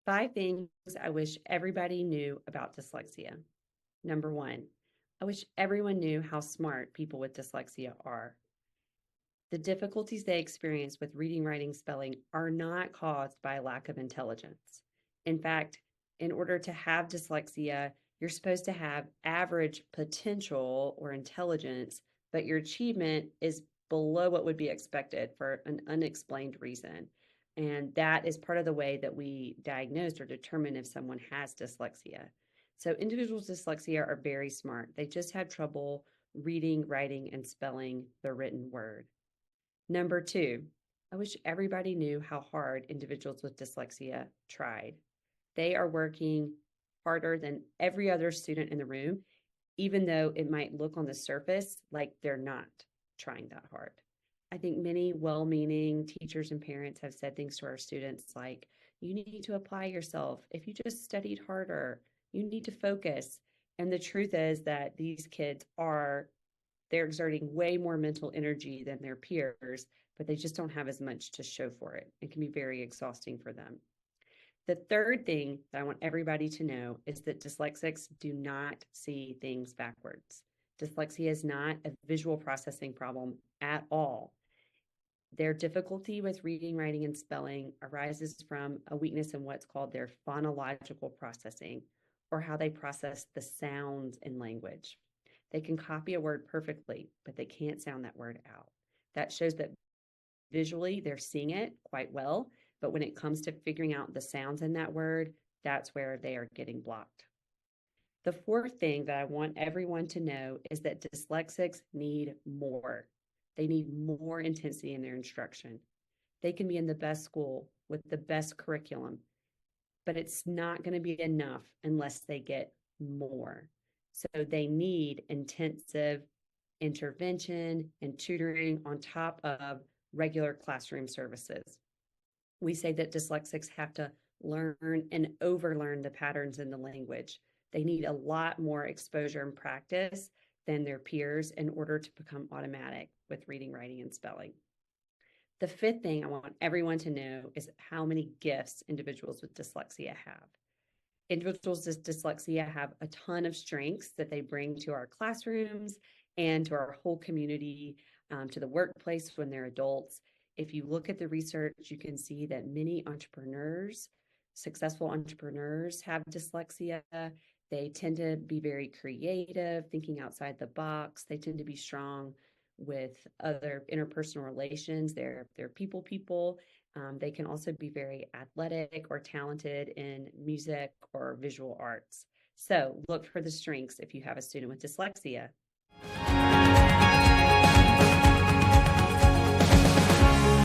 5 things I wish everybody knew about dyslexia. Number 1, I wish everyone knew how smart people with dyslexia are. The difficulties they experience with reading, writing, spelling are not caused by a lack of intelligence. In fact, in order to have dyslexia, you're supposed to have average potential or intelligence, but your achievement is below what would be expected for an unexplained reason. And that is part of the way that we diagnose or determine if someone has dyslexia. So individuals with dyslexia are very smart. They just have trouble reading, writing, and spelling the written word. Number 2, I wish everybody knew how hard individuals with dyslexia tried. They are working harder than every other student in the room, even though it might look on the surface like they're not trying that hard. I think many well-meaning teachers and parents have said things to our students like, you need to apply yourself. If you just studied harder, you need to focus. And the truth is that these kids they're exerting way more mental energy than their peers, but they just don't have as much to show for it. It can be very exhausting for them. The third thing that I want everybody to know is that dyslexics do not see things backwards. Dyslexia is not a visual processing problem at all. Their difficulty with reading, writing, and spelling arises from a weakness in what's called their phonological processing, or how they process the sounds in language. They can copy a word perfectly, but they can't sound that word out. That shows that visually they're seeing it quite well, but when it comes to figuring out the sounds in that word, that's where they are getting blocked. The fourth thing that I want everyone to know is that dyslexics need more. They need more intensity in their instruction. They can be in the best school with the best curriculum, but it's not going to be enough unless they get more. So they need intensive intervention and tutoring on top of regular classroom services. We say that dyslexics have to learn and overlearn the patterns in the language. They need a lot more exposure and practice than their peers in order to become automatic with reading, writing, and spelling. The fifth thing I want everyone to know is how many gifts individuals with dyslexia have. Individuals with dyslexia have a ton of strengths that they bring to our classrooms and to our whole community, to the workplace when they're adults. If you look at the research, you can see that many entrepreneurs, successful entrepreneurs, have dyslexia. They tend to be very creative, thinking outside the box. They tend to be strong with other interpersonal relations. They're people. They can also be very athletic or talented in music or visual arts. So look for the strengths if you have a student with dyslexia.